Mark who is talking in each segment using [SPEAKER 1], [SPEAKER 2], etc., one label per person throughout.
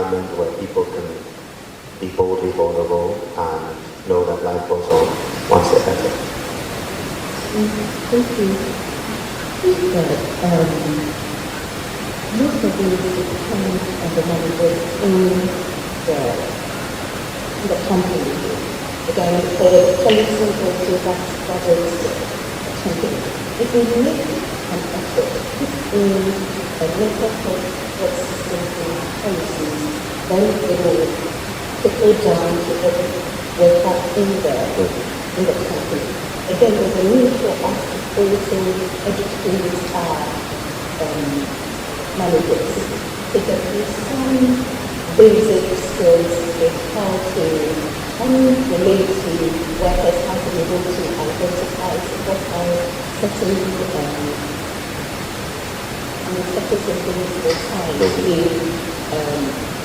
[SPEAKER 1] environment where people can be boldly vulnerable and know that life goes on one step at a time.
[SPEAKER 2] Thank you. I think that most of the depends on the managers in the company. Again, the policy also that is something. If we make an effort, this is a mental health system policies, then it will trickle down to every worker in the company. Again, there's a need for us to also educate our managers to get some basic skills in how to relate to workers, how to be able to identify what are certain things they find in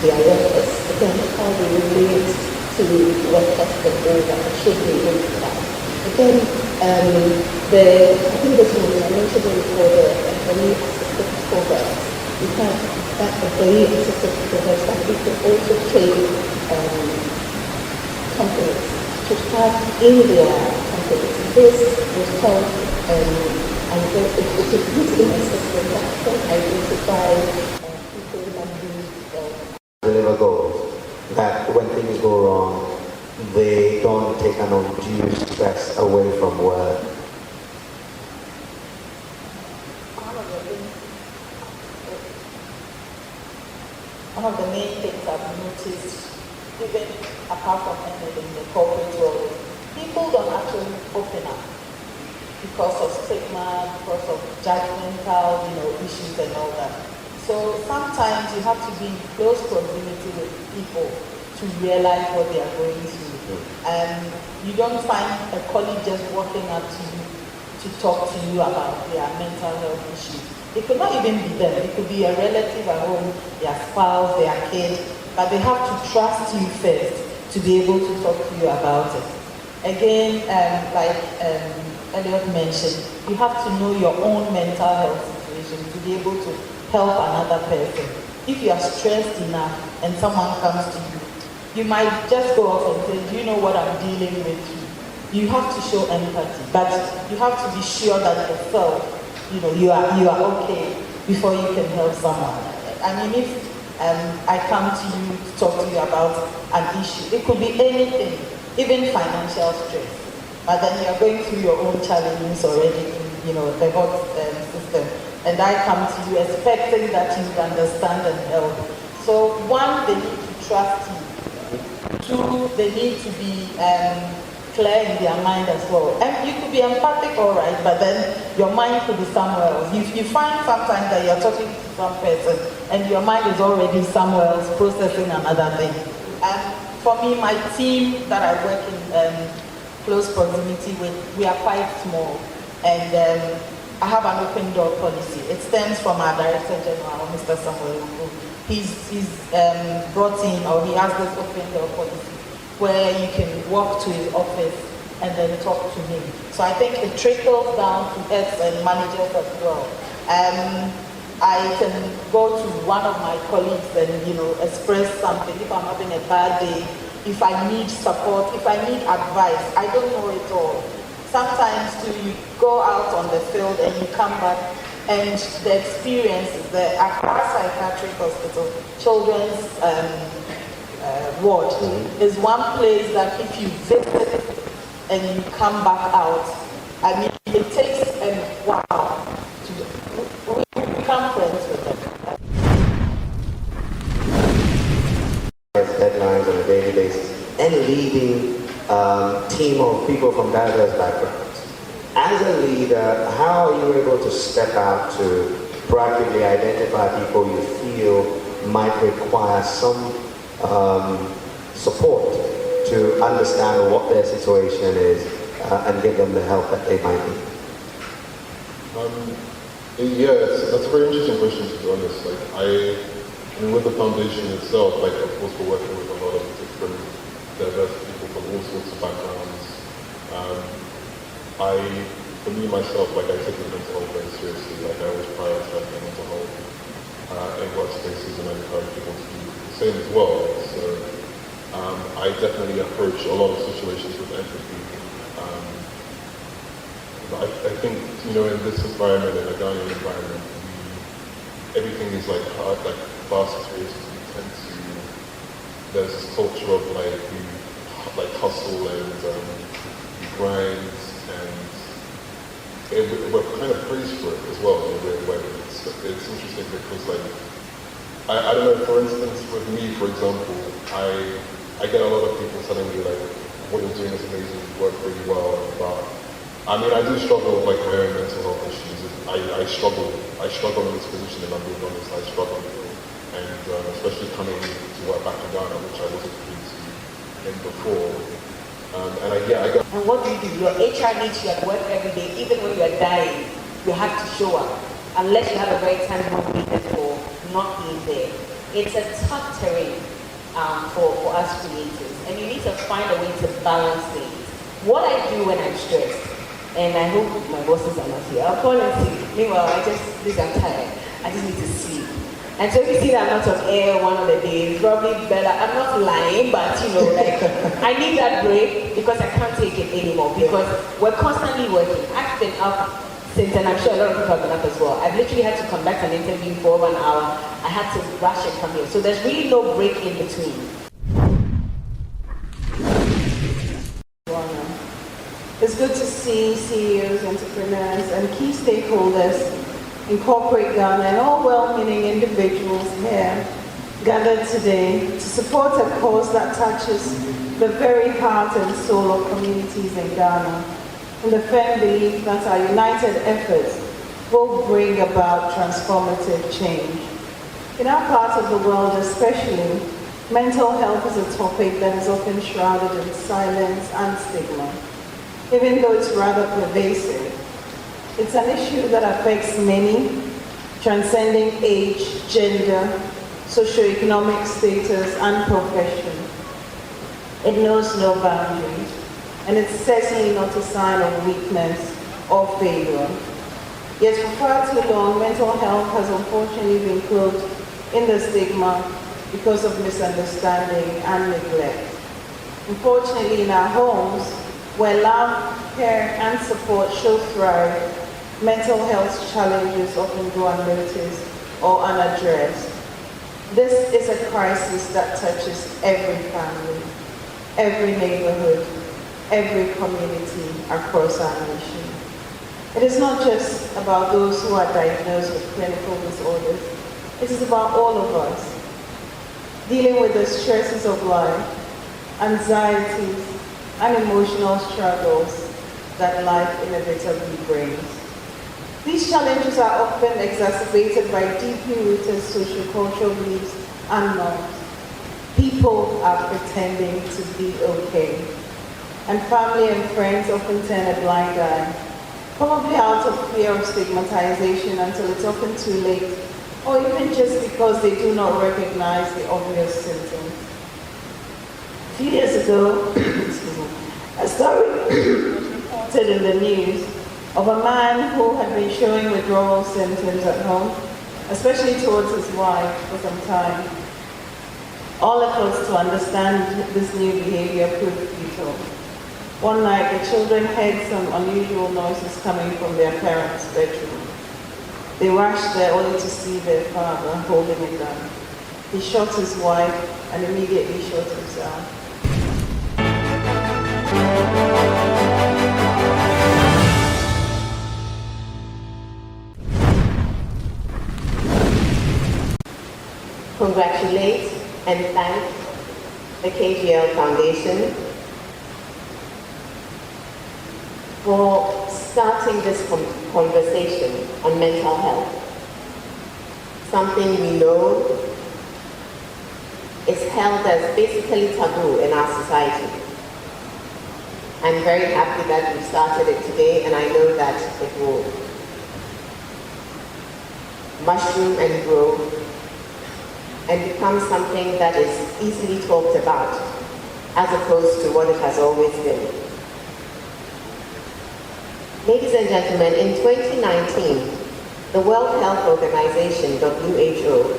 [SPEAKER 2] their workers. Again, how they relate to workers that they should be able to that. Again, I think this was mentioned before the employee assistance program. We have that employee assistance program that we could also train companies to have in their companies. This was called it puts in a system that can identify people that need
[SPEAKER 1] deliver goals, that when things go wrong, they don't take an undue stress away from work.
[SPEAKER 3] One of the main things I've noticed, even apart from anything in the corporate world, people don't actually open up because of stigma, because of judgmental, issues and all that. So sometimes you have to be in close proximity with people to realize what they are going through. And you don't find a colleague just walking up to you to talk to you about their mental health issues. It could not even be them. It could be a relative at home, their spouse, their kid, but they have to trust you first to be able to talk to you about it. Again, like Elliot mentioned, you have to know your own mental health situation to be able to help another person. If you are stressed enough and someone comes to you, you might just go off and say, do you know what I'm dealing with? You have to show empathy, but you have to be sure that yourself, you are okay before you can help someone. I mean, if I come to you to talk to you about an issue, it could be anything, even financial stress, but then you are going through your own challenges already in, the health system, and I come to you expecting that you understand and help. So one, they need to trust you. Two, they need to be clear in their mind as well. And you could be empathic, all right, but then your mind could be somewhere else. You find sometimes that you're talking to some person and your mind is already somewhere else processing another thing. And for me, my team that I work in close proximity with, we are quite small. And I have an open door policy. It stems from our Director General, Mr. Samuel Ugu. He's brought in, or he has this open door policy where you can walk to his office and then talk to him. So I think it trickles down to us and managers as well. I can go to one of my colleagues and express something if I'm having a bad day, if I need support, if I need advice. I don't know it all. Sometimes you go out on the field and you come back and the experience is the Accra Psychiatric Hospital, children's ward, is one place that if you visit and you come back out, I mean, it takes a while to become friends with them.
[SPEAKER 1] Deadlines on a daily basis and leading team of people from diverse backgrounds. As a leader, how are you able to step out to proactively identify people you feel might require some support to understand what their situation is and give them the help that they might need?
[SPEAKER 4] That's a very interesting question, to be honest. With the foundation itself, of course, we're working with a lot of different diverse people from all sorts of backgrounds. For me myself, I take the mental health very seriously. I always prioritize my mental health. in workspaces, and I encourage people to do the same as well. So I definitely approach a lot of situations with empathy. I think, in this environment, in a Ghanaian environment, everything is like hard, like fast-paced. We tend to, there's this culture of like hustle and grind, and we're kind of praised for it as well in a weird way. It's interesting because, like, I don't know, for instance, with me, for example, I get a lot of people telling me, like, what you're doing is amazing, you work really well, but I mean, I do struggle with, like, my own mental health issues. I struggle in this position, and I'm being honest, I struggle. And especially coming to work back in Ghana, which I wasn't previously in before. I got.
[SPEAKER 3] And what do? Your HR needs you at work every day, even when you are dying. You have to show up, unless you have a very tangible reason for not being there. It's a tough terrain for us creators, and you need to find a way to balance things. What I do when I'm stressed, and I hope my bosses are not here, I'll call and sleep. Meanwhile, I'm tired. I just need to sleep. And so if you see that I'm not on air one of the days, probably better. I'm not lying, but like, I need that break because I can't take it anymore, because we're constantly working. I've been up since, and I'm sure a lot of people have been up as well. I've literally had to come back to an interview for over an hour. I had to rush and come here. So there's really no break in between.
[SPEAKER 5] It's good to see CEOs, entrepreneurs, and key stakeholders in corporate Ghana and all well-meaning individuals here gathered today to support a cause that touches the very heart and soul of communities in Ghana, and the firm belief that our united efforts will bring about transformative change. In our part of the world especially, mental health is a topic that is often shrouded in silence and stigma, even though it's rather pervasive. It's an issue that affects many, transcending age, gender, socioeconomic status, and profession. It knows no boundaries, and it's certainly not a sign of weakness or failure. Yet for far too long, mental health has unfortunately been cloaked in the stigma because of misunderstanding and neglect. Unfortunately, in our homes, where love, care, and support should thrive, mental health challenges often go unnoticed or unaddressed. This is a crisis that touches every family, every neighborhood, every community across our nation. It is not just about those who are diagnosed with clinical disorders. It is about all of us, dealing with the stresses of life, anxieties, and emotional struggles that life inevitably brings. These challenges are often exacerbated by deeply rooted sociocultural beliefs and norms. People are pretending to be okay, and family and friends often turn a blind eye, probably out of fear of stigmatization until it's often too late, or even just because they do not recognize the obvious symptoms. A few years ago, a story reported in the news of a man who had been showing withdrawal symptoms at home, especially towards his wife, for some time. All efforts to understand this new behavior proved futile. One night, the children heard some unusual noises coming from their parents' bedroom. They rushed there only to see their father holding a gun. He shot his wife and immediately shot himself.
[SPEAKER 6] Congratulate and thank the KGL Foundation for starting this conversation on mental health. Something we know is held as basically taboo in our society. I'm very happy that we started it today, and I know that it will mushroom and grow and become something that is easily talked about, as opposed to what it has always been. Ladies and gentlemen, in 2019, the World Health Organization, WHO,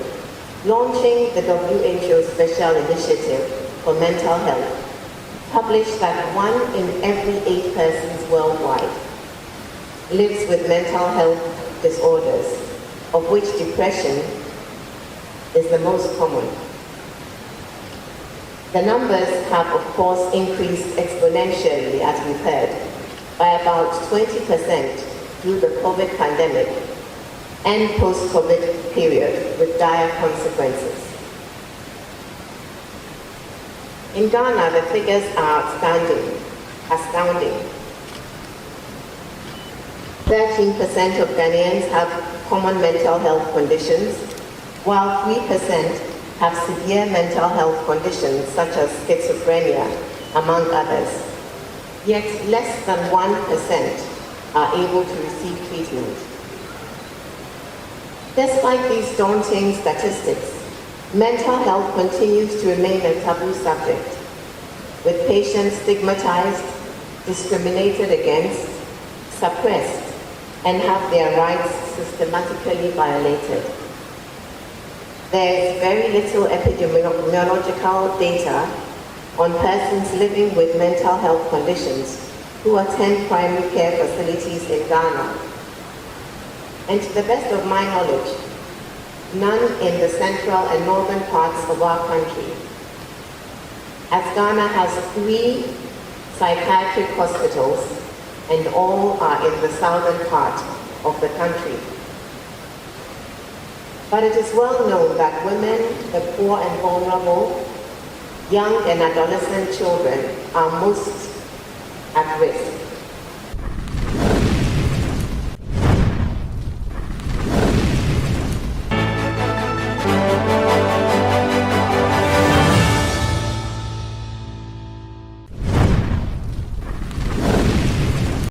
[SPEAKER 6] launching the WHO Special Initiative for Mental Health, published that 1 in every 8 persons worldwide lives with mental health disorders, of which depression is the most common. The numbers have, of course, increased exponentially, as we've heard, by about 20% through the COVID pandemic and post-COVID period with dire consequences. In Ghana, the figures are astounding. 13% of Ghanaians have common mental health conditions, while 3% have severe mental health conditions such as schizophrenia, among others. Yet less than 1% are able to receive treatment. Despite these daunting statistics, mental health continues to remain a taboo subject, with patients stigmatized, discriminated against, suppressed, and have their rights systematically violated. There is very little epidemiological data on persons living with mental health conditions who attend primary care facilities in Ghana. And to the best of my knowledge, none in the central and northern parts of our country, as Ghana has 3 psychiatric hospitals and all are in the southern part of the country. But it is well known that women, the poor and vulnerable, young and adolescent children are most at risk.